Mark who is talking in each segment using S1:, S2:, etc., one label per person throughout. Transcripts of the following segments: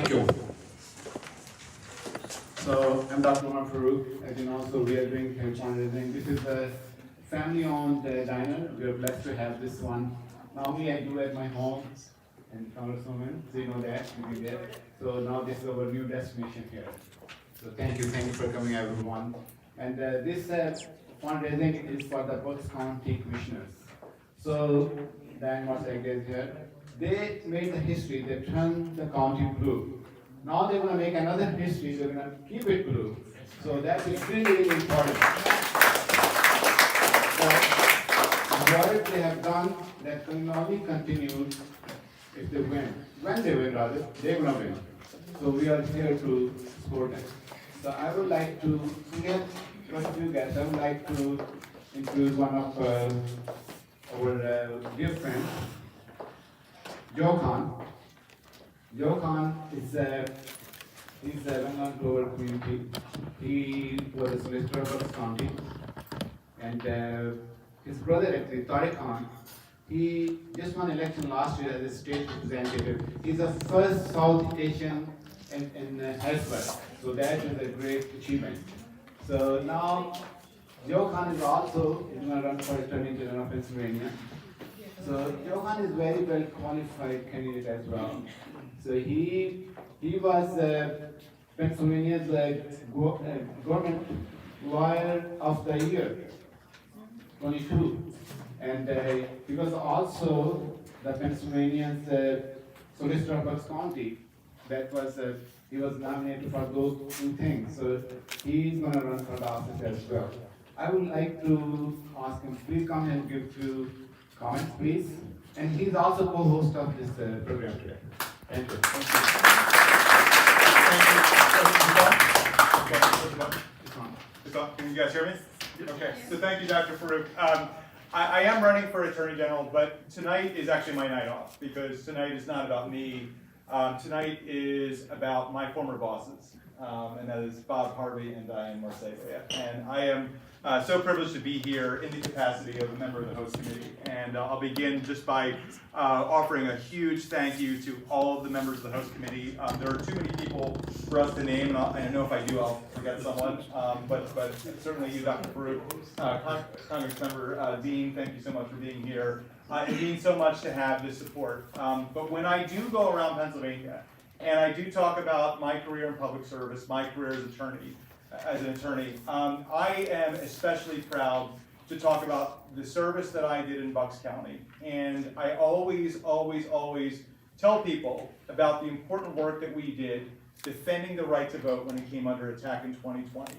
S1: Thank you. So I'm Dr. Farooq. As you know, so we are doing fundraising. This is a family-owned diner. We are blessed to have this one. Normally I do at my home in Congresswoman, so you know that, you do that. So now this is our new destination here. So thank you for coming everyone. And this fundraising is for the Bucks County Commissioners. So Dan Marsaga is here. They made the history, they turned the county blue. Now they're going to make another history, they're going to keep it blue. So that's extremely important. So what they have done, that can only continue if they win. When they win, rather, they're going to win. So we are here to support them. So I would like to get one of you guys, I would like to introduce one of our dear friends, Joe Khan. Joe Khan is he's well-known to our community. He was a solicitor of Bucks County, and his brother actually, Tariq Khan, he just won election last year as a state representative. He's the first South Asian in Harrisburg, so that is a great achievement. So now, Joe Khan is also going to run for Attorney General of Pennsylvania. So Joe Khan is very well qualified candidate as well. So he was Pennsylvania's government lawyer of the year, 22, and he was also the Pennsylvania's solicitor of Bucks County. That was he was nominated for those two things. So he's going to run for the office as well. I would like to ask him, please come and give few comments, please. And he's also co-host of this program today. Thank you.
S2: Can you guys hear me? Okay, so thank you, Dr. Farooq. I am running for Attorney General, but tonight is actually my night off, because tonight is not about me. Tonight is about my former bosses, and that is Bob Harvey and Diane Marseglia. And I am so privileged to be here in the capacity of a member of the host committee. And I'll begin just by offering a huge thank you to all of the members of the host committee. There are too many people for us to name, and I know if I do, I'll forget someone. But certainly you, Dr. Farooq, Congressmember Dean, thank you so much for being here. It means so much to have this support. But when I do go around Pennsylvania, and I do talk about my career in public service, my career as an attorney, I am especially proud to talk about the service that I did in Bucks County. And I always tell people about the important work that we did defending the right to vote when it came under attack in 2020.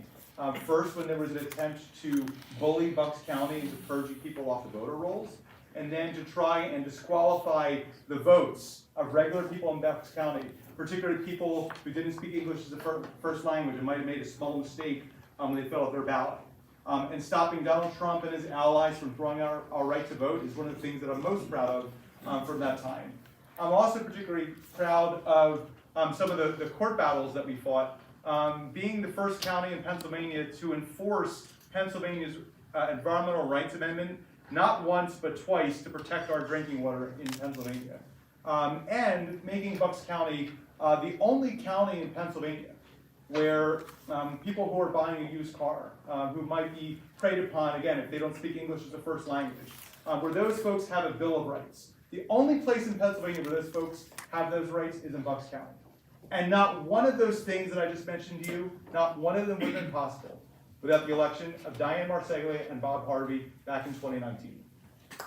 S2: First, when there was an attempt to bully Bucks County into purging people off the voter rolls, and then to try and disqualify the votes of regular people in Bucks County, particularly people who didn't speak English as a first language and might have made a small mistake when they filled out their ballot. And stopping Donald Trump and his allies from throwing our right to vote is one of the things that I'm most proud of from that time. I'm also particularly proud of some of the court battles that we fought, being the first county in Pennsylvania to enforce Pennsylvania's Environmental Rights Amendment, not once but twice, to protect our drinking water in Pennsylvania. And making Bucks County the only county in Pennsylvania where people who are buying a used car, who might be preyed upon, again, if they don't speak English as a first language, where those folks have a Bill of Rights. The only place in Pennsylvania where those folks have those rights is in Bucks County. And not one of those things that I just mentioned to you, not one of them would have been possible without the election of Diane Marseglia and Bob Harvey back in 2019. That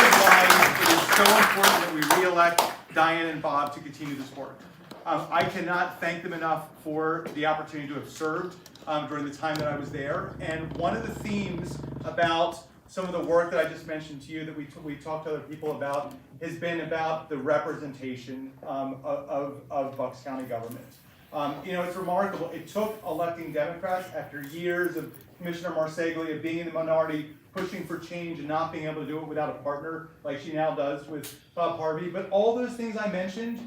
S2: is why it is so important that we re-elect Diane and Bob to continue this work. I cannot thank them enough for the opportunity to have served during the time that I was there. And one of the themes about some of the work that I just mentioned to you that we talked to other people about has been about the representation of Bucks County government. It's remarkable. It took electing Democrats after years of Commissioner Marseglia being in the minority, pushing for change and not being able to do it without a partner like she now does with Bob Harvey. But all those things I mentioned,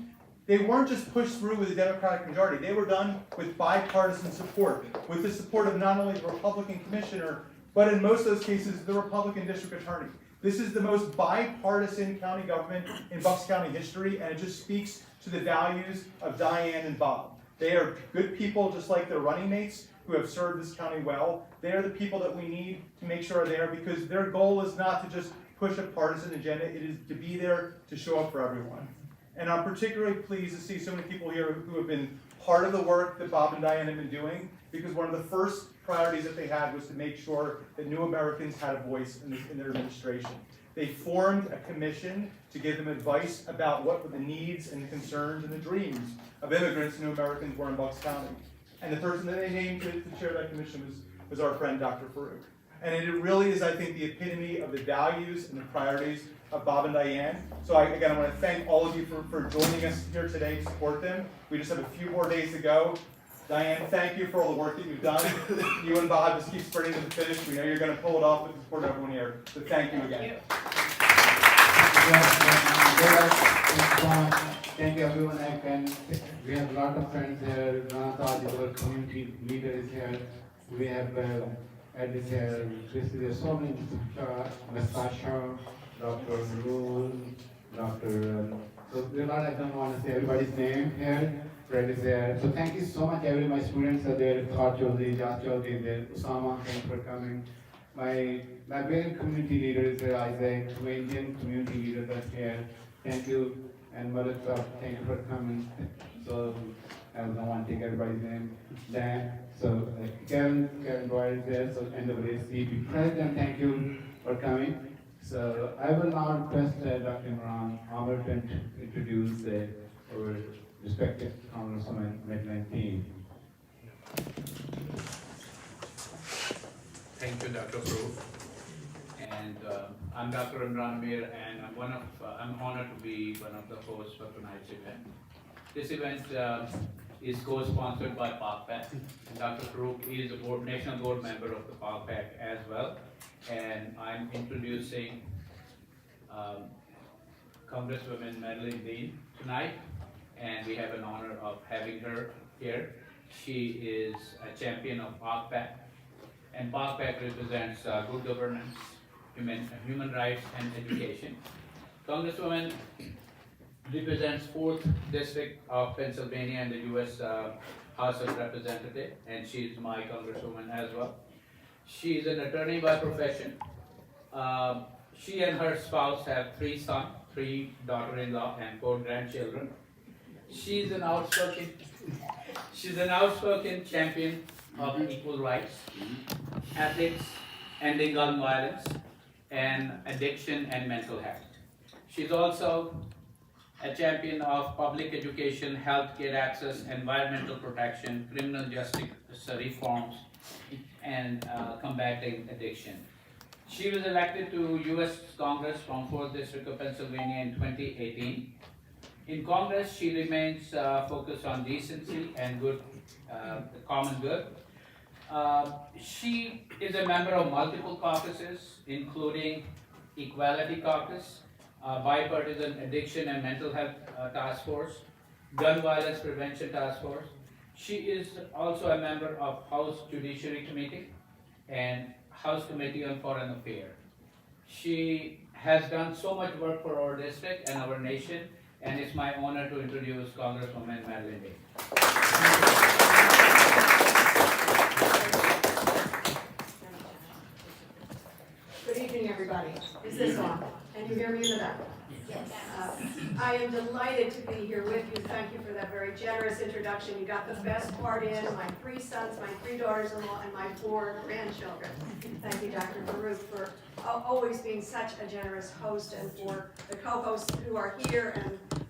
S2: they weren't just pushed through with a Democratic majority. They were done with bipartisan support, with the support of not only the Republican commissioner, but in most of those cases, the Republican district attorney. This is the most bipartisan county government in Bucks County history, and it just speaks to the values of Diane and Bob. They are good people, just like their running mates, who have served this county well. They are the people that we need to make sure are there, because their goal is not to just push a partisan agenda, it is to be there to show up for everyone. And I'm particularly pleased to see so many people here who have been part of the work that Bob and Diane have been doing, because one of the first priorities that they had was to make sure that new Americans had a voice in their administration. They formed a commission to give them advice about what the needs and the concerns and the dreams of immigrants and new Americans were in Bucks County. And the person that they named to chair that commission was our friend, Dr. Farouk. And it really is, I think, the epitome of the values and the priorities of Bob and Diane. So again, I want to thank all of you for joining us here today to support them. We just have a few more days to go. Diane, thank you for all the work that you've done. You and Bob just keep sprinting to the finish. We know you're going to pull it off with the support of everyone here. So thank you again.
S1: Thank you everyone. We have a lot of friends here. Ranata, our community leader is here. We have Ed is here. There's so many. Natasha, Dr. Rule, Dr. So there are a lot. I don't want to say everybody's name here. Fred is there. So thank you so much, everyone. My students are there. Thought Chaudhary, Jas Chaudhary is there. Usama, thank you for coming. My Liberian community leader is there. Isaac. Two Indian community leaders are here. Thank you. And Malika, thank you for coming. So I don't want to take everybody's name. Dan. So Karen Boyd is there. So NAACP President, thank you for coming. So I will now request Dr. Imran Amr to introduce our respected Congresswoman Lrtn team.
S3: Thank you, Dr. Farouk. And I'm Dr. Imran Amir, and I'm honored to be one of the hosts for tonight's event. This event is co-sponsored by PAC. Dr. Farouk is a national board member of the PAC as well. And I'm introducing Congresswoman Lrtn tonight, and we have an honor of having her here. She is a champion of PAC, and PAC represents good governance, human rights, and education. Congresswoman represents 4th District of Pennsylvania in the U.S. House of Representatives, and she is my Congresswoman as well. She is an attorney by profession. She and her spouse have 3 sons, 3 daughter-in-law, and 4 grandchildren. She's an outspoken champion of equal rights, ethics, ending gun violence, and addiction and mental health. She's also a champion of public education, healthcare access, environmental protection, criminal justice reforms, and combating addiction. She was elected to U.S. Congress from 4th District of Pennsylvania in 2018. In Congress, she remains focused on decency and good, the common good. She is a member of multiple caucuses, including Equality Caucus, Bipartisan Addiction and Mental Health Task Force, Gun Violence Prevention Task Force. She is also a member of House Judiciary Committee and House Committee on Foreign Affairs. She has done so much work for our district and our nation, and it's my honor to introduce Congresswoman Lrtn.
S4: Good evening, everybody. Is this on? Can you hear me in the back?
S5: Yes.
S4: I am delighted to be here with you. Thank you for that very generous introduction. You got the best part in, my 3 sons, my 3 daughters-in-law, and my 4 grandchildren. Thank you, Dr. Farouk, for always being such a generous host, and for the co-hosts who are here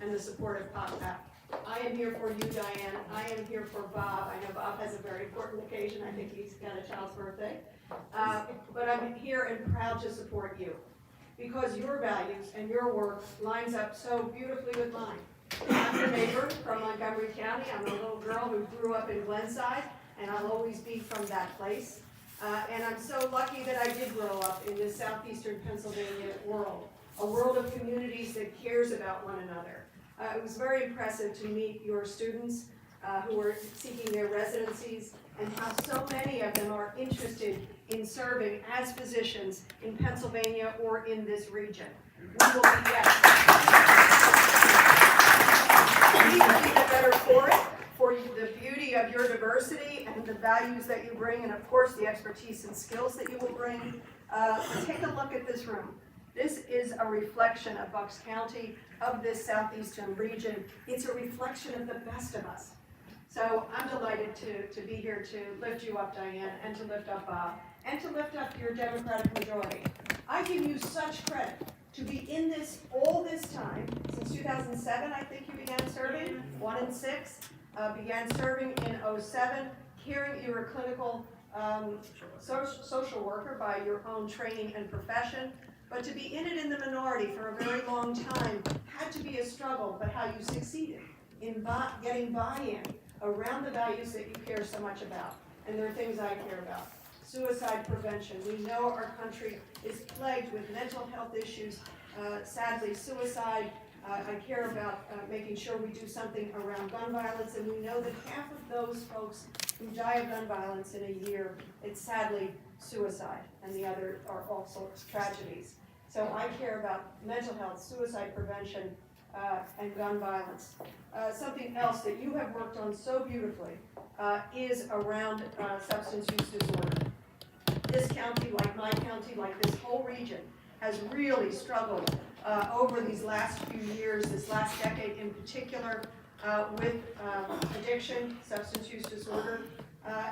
S4: and the support of PAC. I am here for you, Diane. I am here for Bob. I know Bob has a very important occasion. I think he's got a child's birthday. But I'm here and proud to support you, because your values and your work lines up so beautifully with mine. I'm your neighbor from Montgomery County. I'm a little girl who grew up in Glenside, and I'll always be from that place. And I'm so lucky that I did grow up in this southeastern Pennsylvania world, a world of communities that cares about one another. It was very impressive to meet your students who are seeking their residencies, and how so many of them are interested in serving as physicians in Pennsylvania or in this region. We will be, yes. We will be the better for it, for the beauty of your diversity and the values that you bring, and of course the expertise and skills that you will bring. Take a look at this room. This is a reflection of Bucks County, of this southeastern region. It's a reflection of the best of us. So I'm delighted to be here to lift you up, Diane, and to lift up Bob, and to lift up your Democratic majority. I give you such credit to be in this all this time, since 2007, I think you began serving, 1 and 6, began serving in 07, caring, you were a clinical social worker by your own training and profession, but to be in it in the minority for a very long time had to be a struggle, but how you succeeded in getting buy-in around the values that you care so much about. And there are things I care about. Suicide prevention. We know our country is plagued with mental health issues. Sadly, suicide. I care about making sure we do something around gun violence, and we know that half of those folks who die of gun violence in a year, it's sadly suicide, and the other are also tragedies. So I care about mental health, suicide prevention, and gun violence. Something else that you have worked on so beautifully is around substance use disorder. This county, like my county, like this whole region, has really struggled over these last few years, this last decade in particular, with addiction, substance use disorder.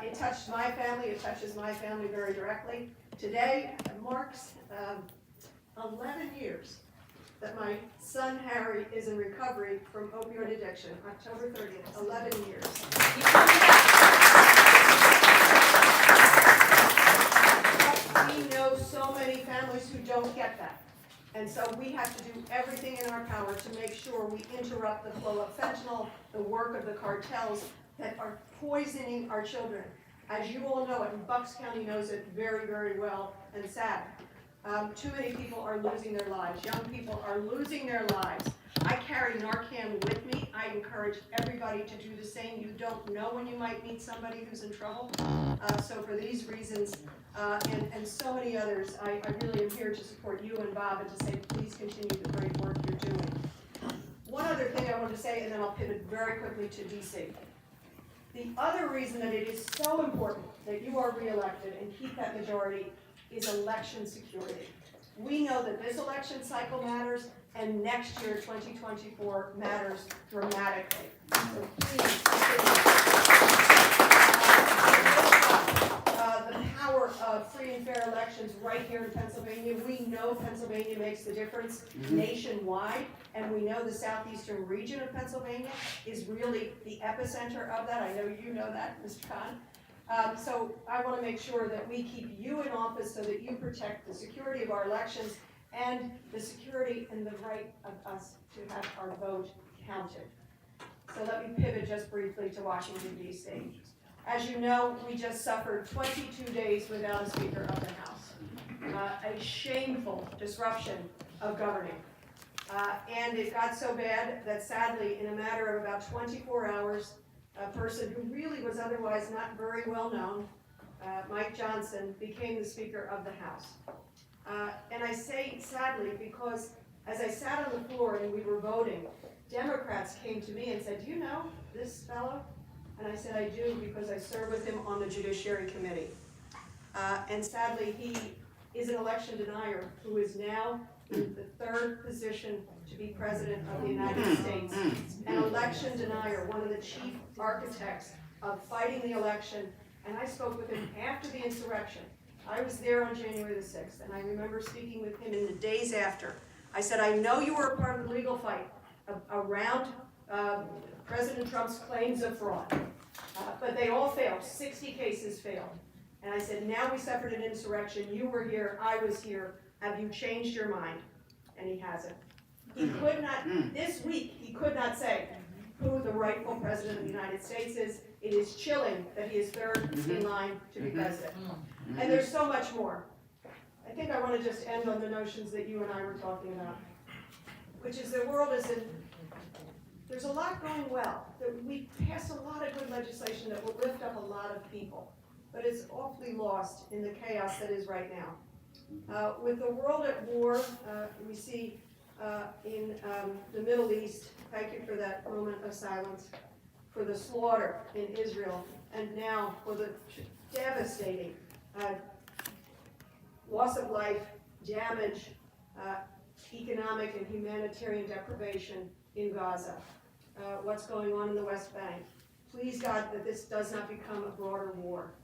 S4: It touched my family, it touches my family very directly. Today marks 11 years that my son Harry is in recovery from opioid addiction, October 30th, 11 years. We know so many families who don't get that. And so we have to do everything in our power to make sure we interrupt the flow of fentanyl, the work of the cartels that are poisoning our children. As you all know it, and Bucks County knows it very, very well, and sad. Too many people are losing their lives. Young people are losing their lives. I carry Narcan with me. I encourage everybody to do the same. You don't know when you might meet somebody who's in trouble. So for these reasons, and so many others, I really am here to support you and Bob and to say, please continue the great work you're doing. One other thing I want to say, and then I'll pivot very quickly to DC. The other reason that it is so important that you are reelected and keep that majority is election security. We know that this election cycle matters, and next year, 2024, matters dramatically. So please, the power of free and fair elections right here in Pennsylvania. We know Pennsylvania makes the difference nationwide, and we know the southeastern region of Pennsylvania is really the epicenter of that. I know you know that, Mr. Khan. So I want to make sure that we keep you in office so that you protect the security of our elections and the security and the right of us to have our vote counted. So let me pivot just briefly to Washington, D.C. As you know, we just suffered 22 days without a Speaker of the House. A shameful disruption of governing. And it got so bad that sadly, in a matter of about 24 hours, a person who really was otherwise not very well known, Mike Johnson, became the Speaker of the House. And I say sadly because as I sat on the floor and we were voting, Democrats came to me and said, do you know this fellow? And I said, I do, because I serve with him on the Judiciary Committee. And sadly, he is an election denier who is now in the third position to be President of the United States. An election denier, one of the chief architects of fighting the election. And I spoke with him after the insurrection. I was there on January the 6th, and I remember speaking with him in the days after. I said, I know you were a part of the legal fight around President Trump's claims of fraud, but they all failed. 60 cases failed. And I said, now we suffered an insurrection. You were here. I was here. Have you changed your mind? And he hasn't. He could not, this week, he could not say who the rightful president of the United States is. It is chilling that he is third in line to be president. And there's so much more. I think I want to just end on the notions that you and I were talking about, which is the world is in, there's a lot going well. We pass a lot of good legislation that will lift up a lot of people. but it's awfully lost in the chaos that is right now. With the world at war, we see in the Middle East, thank you for that moment of silence, for the slaughter in Israel, and now for the devastating loss of life, damage, economic and humanitarian deprivation in Gaza, what's going on in the West Bank. Please God that this does not become a broader war.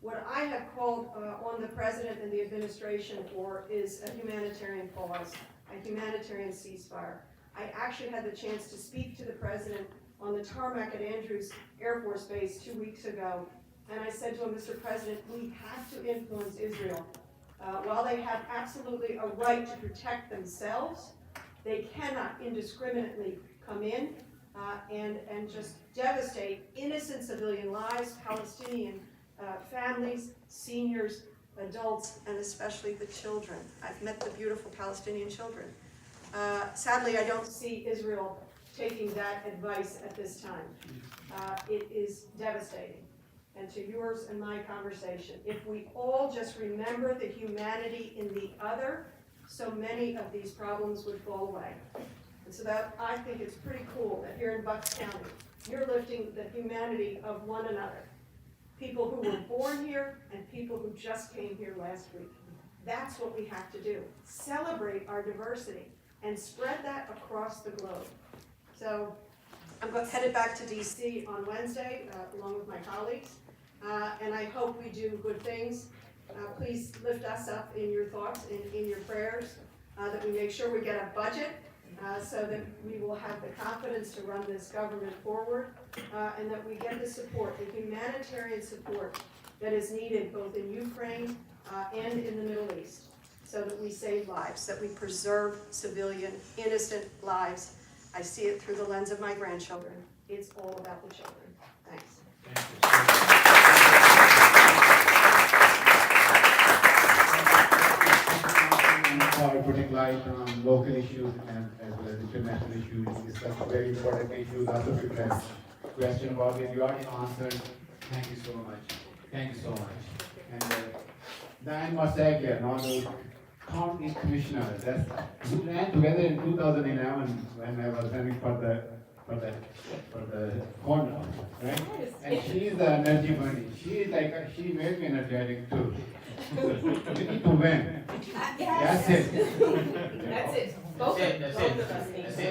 S4: What I have called on the President and the administration for is a humanitarian pause, a humanitarian ceasefire. I actually had the chance to speak to the President on the tarmac at Andrews Air Force Base 2 weeks ago, and I said to him, Mr. President, we have to influence Israel. While they have absolutely a right to protect themselves, they cannot indiscriminately come in and just devastate innocent civilian lives, Palestinian families, seniors, adults, and especially the children. I've met the beautiful Palestinian children. Sadly, I don't see Israel taking that advice at this time. It is devastating. And to yours and my conversation, if we all just remember the humanity in the other, so many of these problems would fall away. And so that, I think it's pretty cool that here in Bucks County, you're lifting the humanity of one another. People who were born here and people who just came here last week. That's what we have to do. Celebrate our diversity and spread that across the globe. So I'm headed back to DC on Wednesday along with my colleagues. And I hope we do good things. Please lift us up in your thoughts and in your prayers, that we make sure we get a budget so that we will have the confidence to run this government forward, and that we get the support, the humanitarian support that is needed both in Ukraine and in the Middle East, so that we save lives, that we preserve civilian, innocent lives. I see it through the lens of my grandchildren. It's all about the children. Thanks.
S1: For putting light on local issues and as well as international issues. It's such a very important issue. Lots of people have questions about it. You already answered. Thank you so much. Thank you so much. And Diane Massagia, now the county commissioner, we ran together in 2011 when I was running for the corner, right? And she's the energy bunny. She made me energetic too. We need to win.
S5: Yes.
S1: That's it.
S5: That's it. Both of us need to.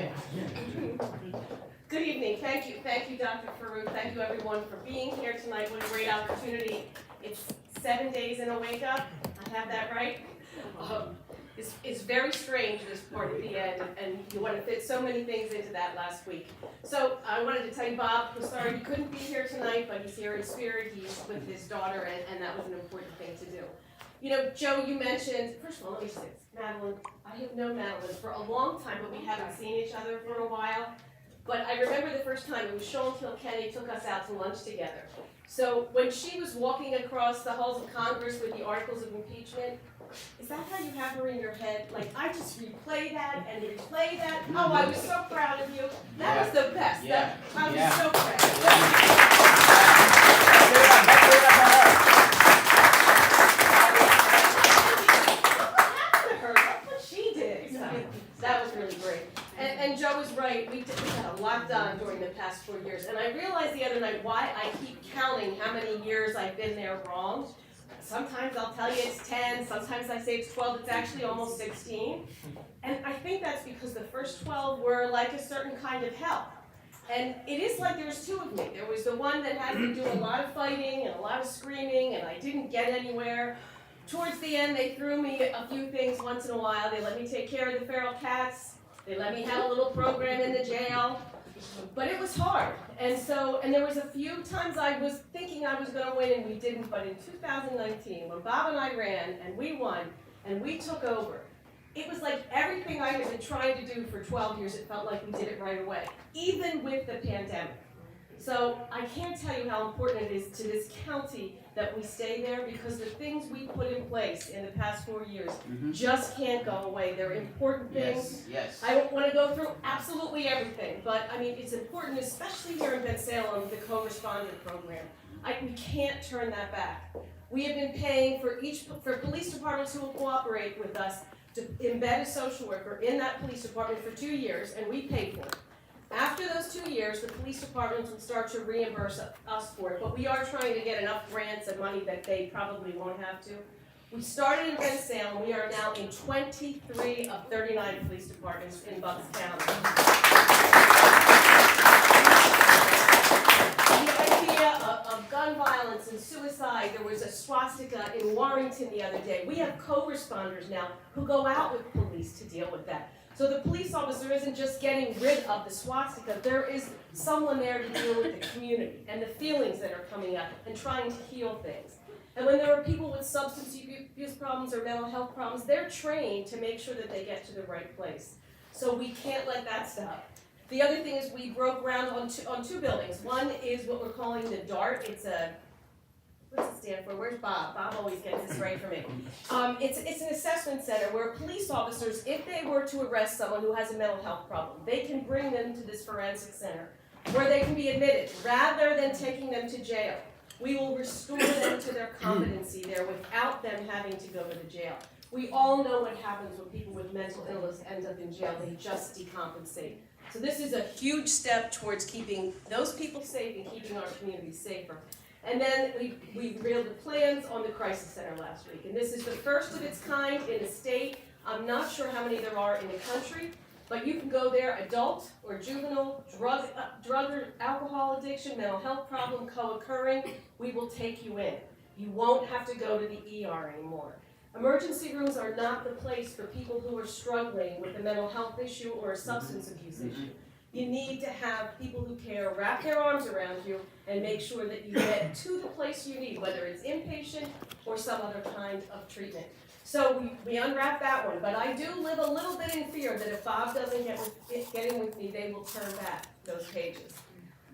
S5: Good evening. Thank you, Dr. Farouk. Thank you, everyone, for being here tonight. What a great opportunity. It's 7 days in a wake up. I have that right. It's very strange, this part at the end, and you want to fit so many things into that last week. So I wanted to tell you, Bob, I'm sorry you couldn't be here tonight, but he's here in spirit. He's with his daughter, and that was an important thing to do. You know, Joe, you mentioned, first of all, let me say this, Madeline, I have known Madeline for a long time, but we haven't seen each other for a while. But I remember the first time, it was Sean Kilkenny took us out to lunch together. So when she was walking across the halls of Congress with the articles of impeachment, is that how you have her in your head? Like, I just replay that and replay that. Oh, I was so proud of you. That was the best.
S3: Yeah.
S5: I was so proud. What happened to her? Look what she did. So, that was really great. And Joe was right. We had a lot done during the past 4 years. And I realized the other night why I keep counting how many years I've been there wrong. Sometimes I'll tell you it's 10, sometimes I say it's 12, it's actually almost 16. And I think that's because the first 12 were like a certain kind of hell. And it is like there's two of me. There was the one that had me do a lot of fighting and a lot of screaming, and I didn't get anywhere. Towards the end, they threw me a few things once in a while. They let me take care of the feral cats. They let me have a little program in the jail. But it was hard, and there was a few times I was thinking I was going to win and we didn't, but in 2019, when Bob and I ran and we won and we took over, it was like everything I had been trying to do for 12 years, it felt like we did it right away, even with the pandemic. So I can't tell you how important it is to this county that we stay there, because the things we put in place in the past 4 years just can't go away. They're important things.
S3: Yes.
S5: I don't want to go through absolutely everything, but I mean, it's important, especially here in Ben Salem, the co-responder program. We can't turn that back. We have been paying for police departments who will cooperate with us to embed a social worker in that police department for 2 years, and we pay for it. After those 2 years, the police departments will start to reimburse us for it, but we are trying to get enough grants and money that they probably won't have to. We started in Penn Salem. We are now in 23 of 39 police departments in Bucks County. The idea of gun violence and suicide, there was a swastika in Warrington the other day. We have co-responders now who go out with police to deal with that. So the police officer isn't just getting rid of the swastika, there is someone there to deal with the community and the feelings that are coming up and trying to heal things. And when there are people with substance abuse problems or mental health problems, they're trained to make sure that they get to the right place. So we can't let that stop. The other thing is we broke ground on two buildings. One is what we're calling the DART. It's a, what's it stand for? Where's Bob? Bob always gets this right for me. It's an assessment center where police officers, if they were to arrest someone who has a mental health problem, they can bring them to this forensic center where they can be admitted rather than taking them to jail. We will restore them to their competency there without them having to go to the jail. We all know what happens when people with mental illness end up in jail. They just decompensate. So this is a huge step towards keeping those people safe and keeping our communities safer. And then we revealed the plans on the crisis center last week. And this is the first of its kind in the state. I'm not sure how many there are in the country, but you can go there, adult or juvenile, drug or alcohol addiction, mental health problem co-occurring, we will take you in. You won't have to go to the ER anymore. Emergency rooms are not the place for people who are struggling with a mental health issue or a substance abuse issue. You need to have people who care wrap their arms around you and make sure that you get to the place you need, whether it's inpatient or some other kind of treatment. So we unwrap that one, but I do live a little bit in fear that if Bob doesn't get in with me, they will turn back those pages.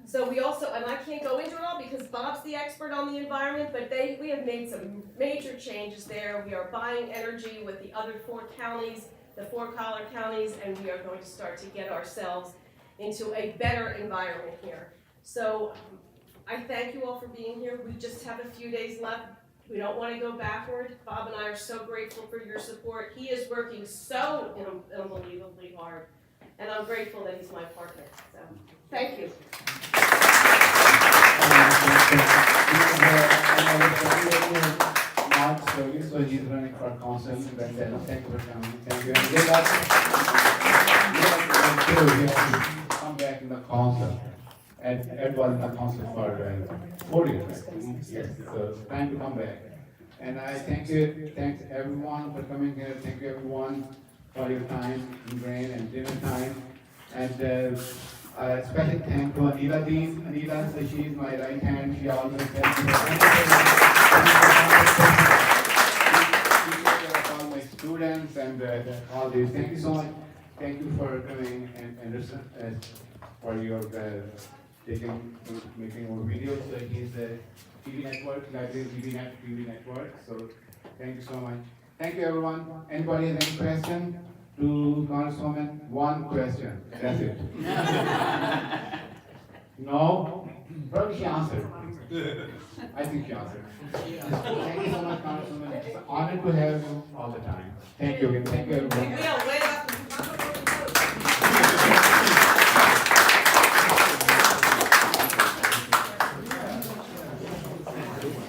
S5: So we also, and I can't go into it all because Bob's the expert on the environment, but we have made some major changes there. We are buying energy with the other 4 counties, the 4 collar counties, and we are going to start to get ourselves into a better environment here. So I thank you all for being here. We just have a few days left. We don't want to go backward. Bob and I are so grateful for your support. He is working so unbelievably hard, and I'm grateful that he's my partner. So thank you.
S1: Mark Service, so he's running for council. Thank you for coming. Thank you. And come back in the council. And Ed was in the council for 4 years. Yes, so time to come back. And I thanks everyone for coming here. Thank you everyone for your time in rain and dinner time. And special thank to Anita Dean. Anita, so she is my right hand. She always helps me. All my students and all these. Thank you so much. Thank you for coming and Anderson for your making more videos. So he's the TV network, library TV network. So thank you so much. Thank you everyone. Anybody has any question to Congresswoman? One question. That's it. No? Probably she answered. I think she answered. Thank you so much, Congresswoman. It's an honor to have you all the time. Thank you again. Thank you everyone.
S5: We are winning.